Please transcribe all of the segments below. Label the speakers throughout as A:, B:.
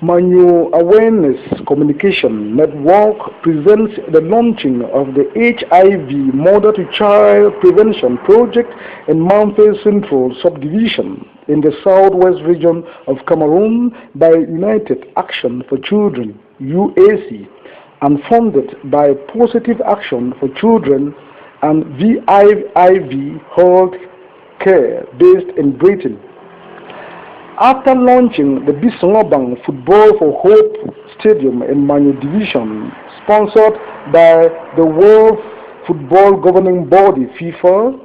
A: Manu Awareness Communication Network presents the launching of the HIV Mother-to-Child Prevention Project in Mamfe Central Subdivision in the southwest region of Cameroon by United Action for Children, UAC, and funded by Positive Action for Children and VIV Health Care based in Britain. After launching the Bisongobang Football for Hope Stadium in Manu Division, sponsored by the World Football Governing Body FIFA,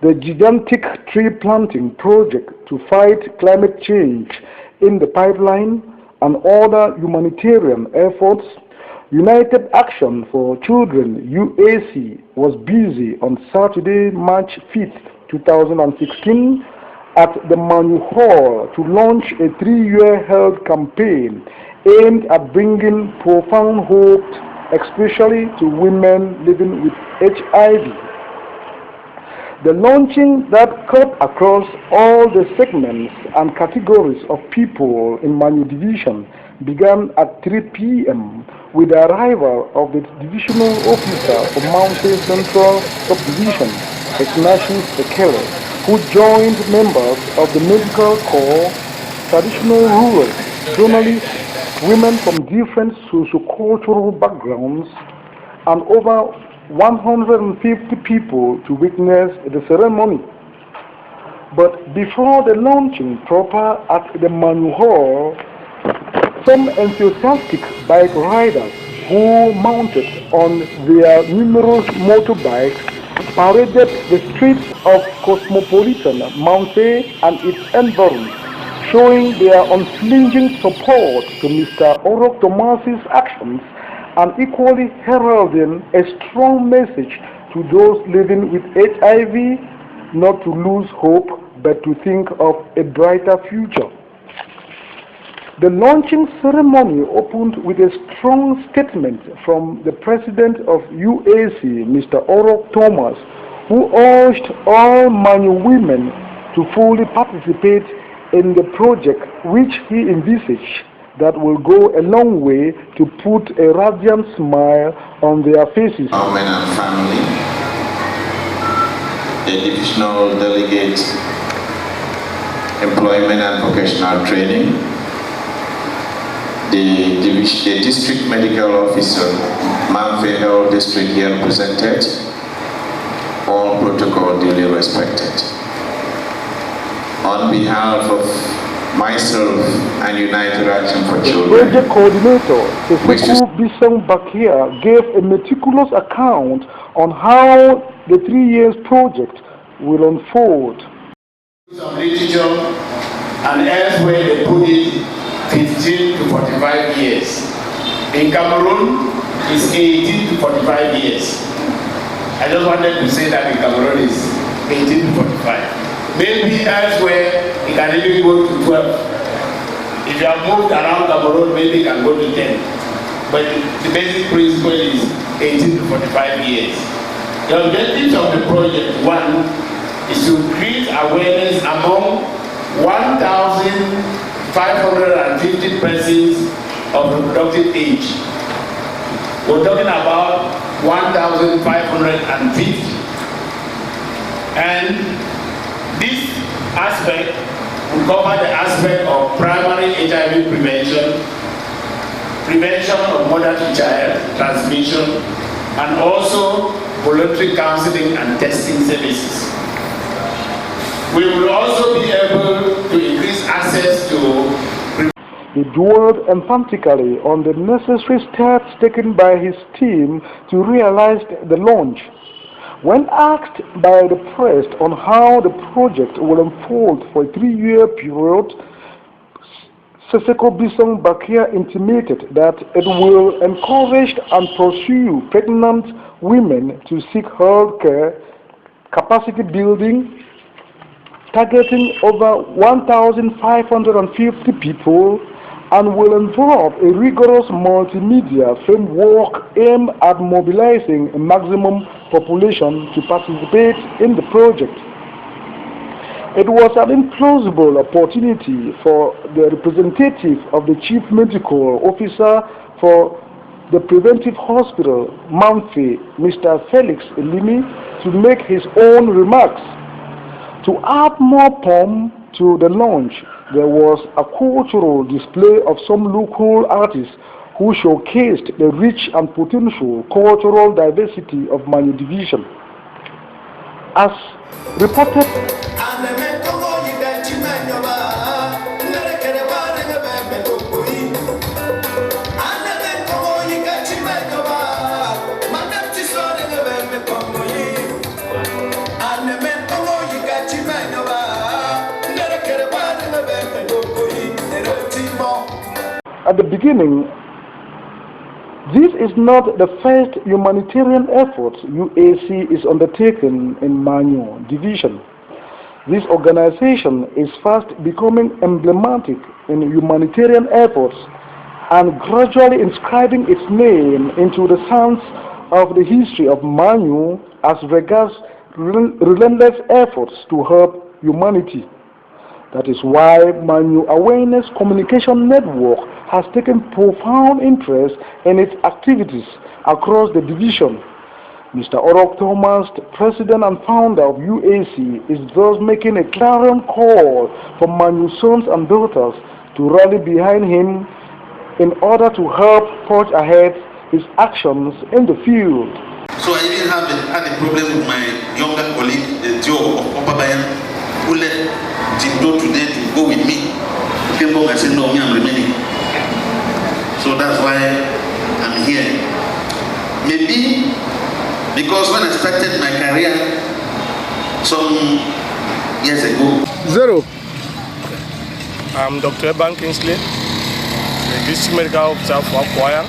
A: the gigantic tree planting project to fight climate change in the pipeline, and other humanitarian efforts, United Action for Children UAC was busy on Saturday, March 5th, 2016, at the Manu Hall to launch a 3-year health campaign aimed at bringing profound hope, especially to women living with HIV. The launching that cut across all the segments and categories of people in Manu Division began at 3 p.m. with the arrival of the divisional officer for Mountain Central Subdivision, Ignatius Ekele, who joined members of the medical corps, traditional rulers, journalists, women from different socio-cultural backgrounds, and over 150 people to witness the ceremony. But before the launching proper at the Manu Hall, some enthusiastic bike riders who mounted on their numerous motorbikes paraded the streets of cosmopolitan Mamfe and its environs, showing their unflinching support to Mr. Orok Thomas's actions and equally heralding a strong message to those living with HIV not to lose hope but to think of a brighter future. The launching ceremony opened with a strong statement from the president of UAC, Mr. Orok Thomas, who urged all Manu women to fully participate in the project, which he envisaged that will go a long way to put a radiant smile on their faces.
B: Women and family, the divisional delegate, employment and vocational training, the district medical officer, Mamfe Health District here presented, all protocol duly respected. On behalf of myself and United Action for Children,
A: the project coordinator, Seseku Bisang Bakia, gave a meticulous account on how the 3 years project will unfold.
C: Some literature and elsewhere they put it 15 to 45 years. In Cameroon, it's 18 to 45 years. I just wanted to say that in Cameroon is 18 to 45. Maybe elsewhere, it can even go to 12. If you have moved around Cameroon, maybe it can go to 10. But the basic principle is 18 to 45 years. The objectives of the project, one, is to create awareness among 1,550 persons of reproductive age. We're talking about 1,550. And this aspect will cover the aspect of primary HIV prevention, prevention of mother-to-child transmission, and also voluntary counseling and testing services. We will also be able to increase access to.
A: He dwelled emphatically on the necessary steps taken by his team to realize the launch. When asked by the press on how the project will unfold for a 3-year period, Seseko Bisong Bakia intimated that it will encourage and pursue pregnant women to seek health care, capacity building, targeting over 1,550 people, and will involve a rigorous multimedia framework aimed at mobilizing a maximum population to participate in the project. It was an implausible opportunity for the representative of the Chief Medical Officer for the Preventive Hospital, Manfe, Mr. Felix Elimi, to make his own remarks. To add more pomp to the launch, there was a cultural display of some local artists who showcased the rich and potential cultural diversity of Manyu Division. As reported, at the beginning, this is not the first humanitarian effort UAC is undertaking in Manyu Division. This organization is fast becoming emblematic in humanitarian efforts and gradually inscribing its name into the sands of the history of Manyu as regards relentless efforts to help humanity. That is why Manyu Awareness Communication Network has taken profound interest in its activities across the division. Mr. Orok Thomas, the president and founder of UAC, is thus making a clarion call for Manyu sons and daughters to rally behind him in order to help forge ahead his actions in the field.
D: So I even had a problem with my younger colleague, Joe of Upper Bayan, who left Jindo today to go with me. He came back and said, no, I'm remaining. So that's why I'm here. Maybe because when I started my career some years ago.
A: Zero.
E: I'm Dr. Eban Kingsley, the District Medical Officer for Akwaya.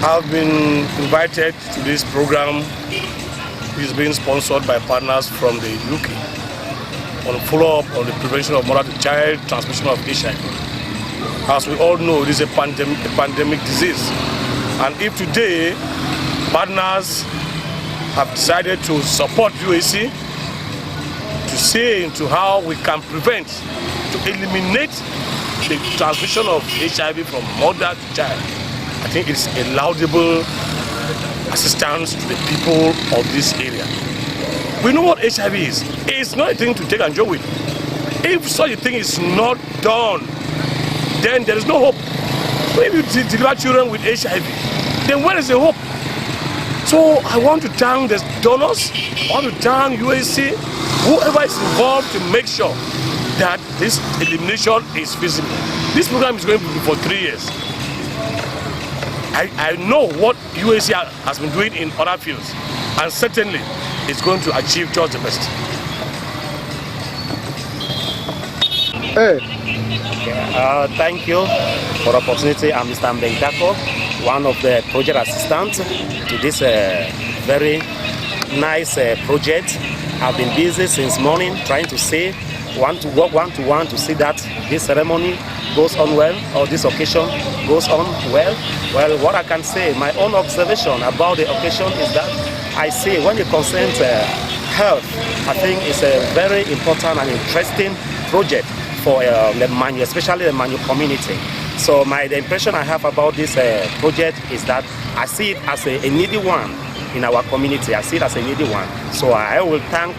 E: I've been invited to this program which is being sponsored by partners from the UK on follow-up on the prevention of mother-to-child transmission of HIV. As we all know, it is a pandemic disease. And if today partners have decided to support UAC to see into how we can prevent, to eliminate the transmission of HIV from mother to child, I think it's a laudable assistance to the people of this area. We know what HIV is. It's not a thing to take and joke with. If such a thing is not done, then there is no hope. So if you deliver children with HIV, then where is the hope? So I want to thank the donors, I want to thank UAC, whoever is involved to make sure that this elimination is feasible. This program is going to be for 3 years. I know what UAC has been doing in other fields, and certainly it's going to achieve just the best.
F: Thank you for the opportunity. I'm Mr. Mbengdako, one of the project assistants to this very nice project. I've been busy since morning trying to say, work one-to-one to see that this ceremony goes on well, or this occasion goes on well. Well, what I can say, my own observation about the occasion is that I see when it concerns health, I think it's a very important and interesting project for the Manyu, especially the Manyu community. So the impression I have about this project is that I see it as a needy one in our community. I see it as a needy one. So I will thank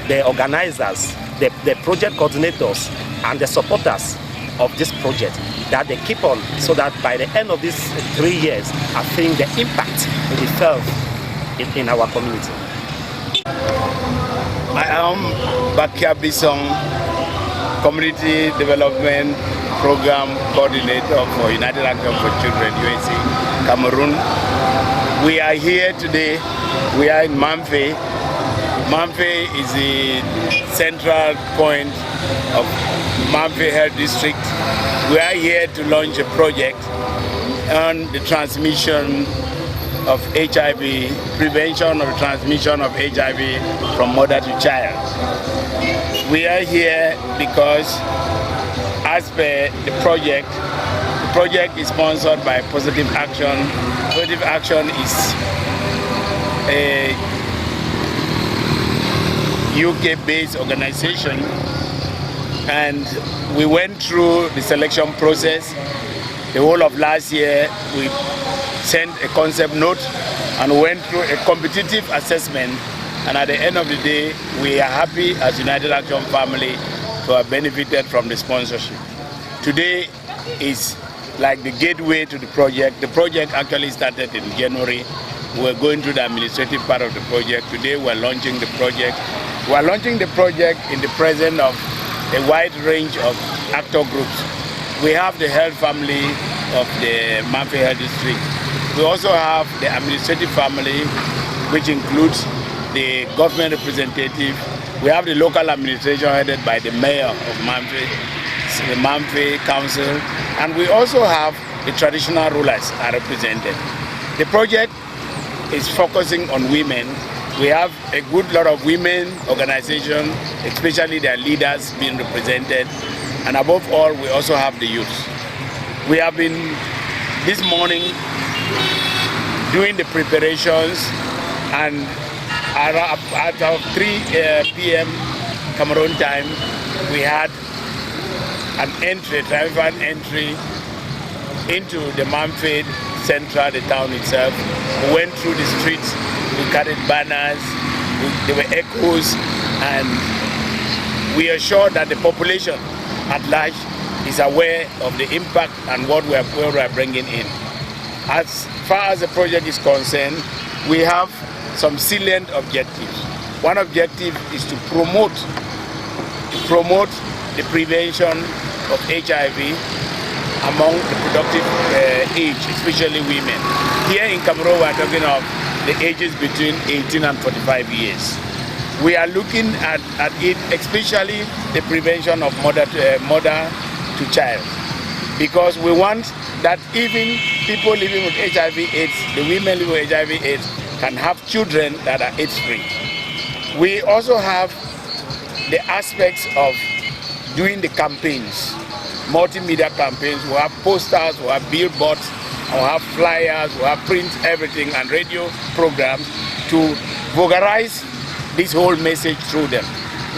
F: the organizers, the project coordinators, and the supporters of this project, that they keep on, so that by the end of these 3 years, I think the impact will be felt in our community.
C: I am Bakia Bisong, Community Development Program Coordinator for United Action for Children, UAC, Cameroon. We are here today, we are in Manfe. Manfe is the central point of Manfe Health District. We are here to launch a project on the transmission of HIV, prevention of transmission of HIV from mother to child. We are here because, as per the project is sponsored by Positive Action. Positive Action is a UK-based organization, and we went through the selection process. The whole of last year, we sent a concept note and went through a competitive assessment, and at the end of the day, we are happy as United Action family to have benefited from the sponsorship. Today is like the gateway to the project. The project actually started in January. We're going through the administrative part of the project. Today we're launching the project. We're launching the project in the presence of a wide range of actor groups. We have the health family of the Mamfe Health District. We also have the administrative family, which includes the government representative. We have the local administration headed by the mayor of Mamfe, the Mamfe Council, and we also have the traditional rulers are represented. The project is focusing on women. We have a good lot of women organizations, especially their leaders being represented, and above all, we also have the youth. We have been this morning doing the preparations, and at 3 p.m. Cameroon time, we had an entry, triumphant entry into the Mamfe Central, the town itself. We went through the streets, we carried banners, there were echoes, and we are sure that the population at large is aware of the impact and what we are bringing in. As far as the project is concerned, we have some salient objectives. One objective is to promote the prevention of HIV among the productive age, especially women. Here in Cameroon, we are talking of the ages between 18 and 45 years. We are looking at it, especially the prevention of mother to child, because we want that even people living with HIV/AIDS, the women living with HIV/AIDS, can have children that are AIDS-free. We also have the aspects of doing the campaigns, multimedia campaigns. We have posters, we have billboards, we have flyers, we have print, everything, and radio programs to vulgarize this whole message through them.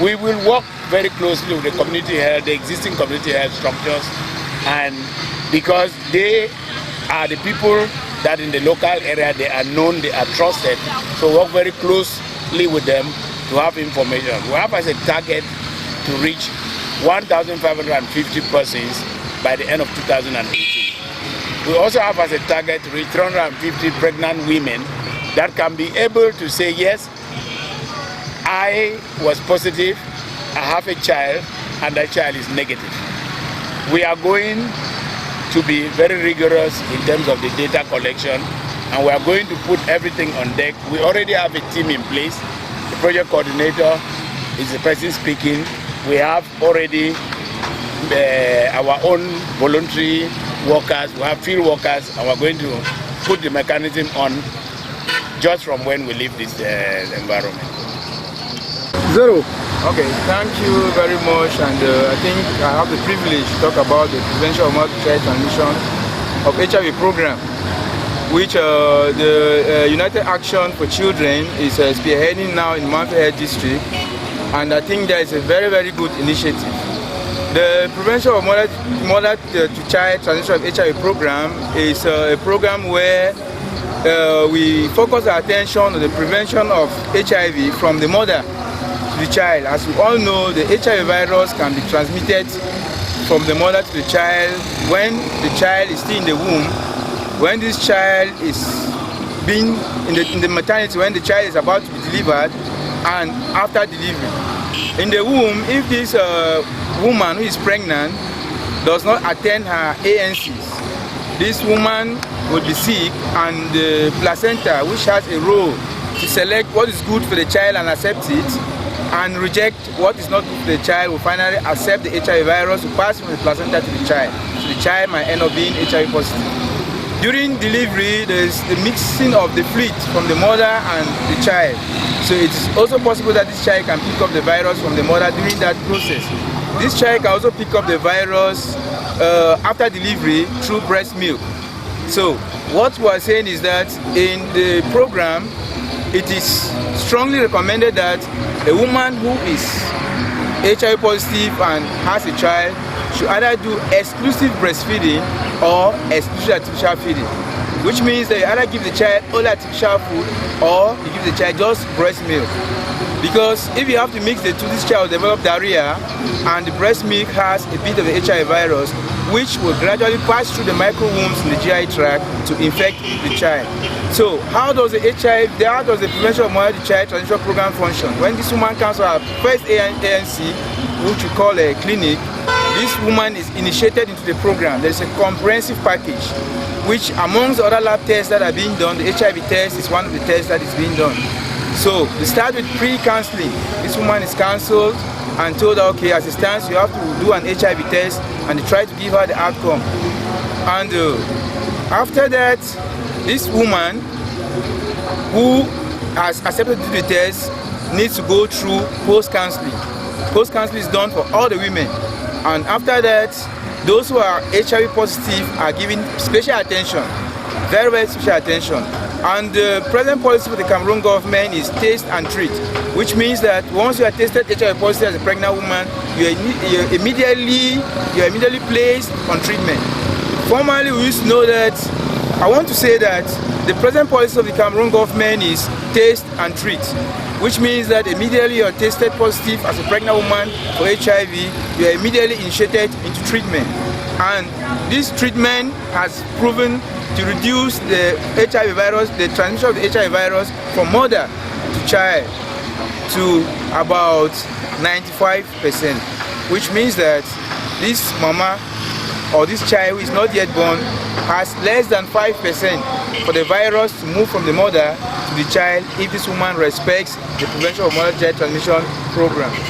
C: We will work very closely with the community health, the existing community health structures, and because they are the people that in the local area, they are known, they are trusted, so work very closely with them to have information. We have as a target to reach 1,550 persons by the end of 2018. We also have as a target to reach 350 pregnant women that can be able to say, yes, I was positive, I have a child, and that child is negative. We are going to be very rigorous in terms of the data collection, and we are going to put everything on deck. We already have a team in place. The project coordinator is the person speaking. We have already our own voluntary workers, we have field workers, and we're going to put the mechanism on just from when we leave this environment.
A: Zero.
G: Okay, thank you very much, and I think I have the privilege to talk about the prevention of multi-child transmission of HIV program, which the United Action for Children is spearheading now in Mamfe Health District, and I think that is a very, very good initiative. The prevention of mother-to-child transmission of HIV program is a program where we focus our attention on the prevention of HIV from the mother to the child. As we all know, the HIV virus can be transmitted from the mother to the child when the child is still in the womb, when this child is being in the maternity, when the child is about to be delivered, and after delivery. In the womb, if this woman who is pregnant does not attend her ANCs, this woman will be sick, and the placenta, which has a role to select what is good for the child and accept it, and reject what is not good for the child, will finally accept the HIV virus to pass from the placenta to the child. So the child might end up being HIV positive. During delivery, there is the mixing of the fluid from the mother and the child. So it is also possible that this child can pick up the virus from the mother during that process. This child can also pick up the virus after delivery through breast milk. So what we are saying is that in the program, it is strongly recommended that a woman who is HIV positive and has a child should either do exclusive breastfeeding or exclusive artificial feeding, which means that you either give the child only artificial food or you give the child just breast milk. Because if you have to mix the two, this child will develop diarrhea, and the breast milk has a bit of the HIV virus, which will gradually pass through the micro wounds in the GI tract to infect the child. So how does the Prevention of Mother to Child Transmission Program function? When this woman comes to our first ANC, which we call a clinic, this woman is initiated into the program. There is a comprehensive package, which amongst the other lab tests that are being done, the HIV test is one of the tests that is being done. So we start with pre-counseling. This woman is counseled and told, okay, as it stands, you have to do an HIV test, and they try to give her the outcome. And after that, this woman who has accepted to do the test needs to go through post-counseling. Post-counseling is done for all the women. And after that, those who are HIV positive are given special attention, very, very special attention. And the present policy for the Cameroon government is test and treat, which means that once you are tested HIV positive as a pregnant woman, you are immediately placed on treatment. Formerly, we used to know that. I want to say that the present policy of the Cameroon government is test and treat, which means that immediately you are tested positive as a pregnant woman for HIV, you are immediately initiated into treatment. And this treatment has proven to reduce the HIV virus, the transmission of the HIV virus from mother to child to about 95%, which means that this mama or this child who is not yet born has less than 5% for the virus to move from the mother to the child if this woman respects the Prevention of Mother-Child Transmission Program.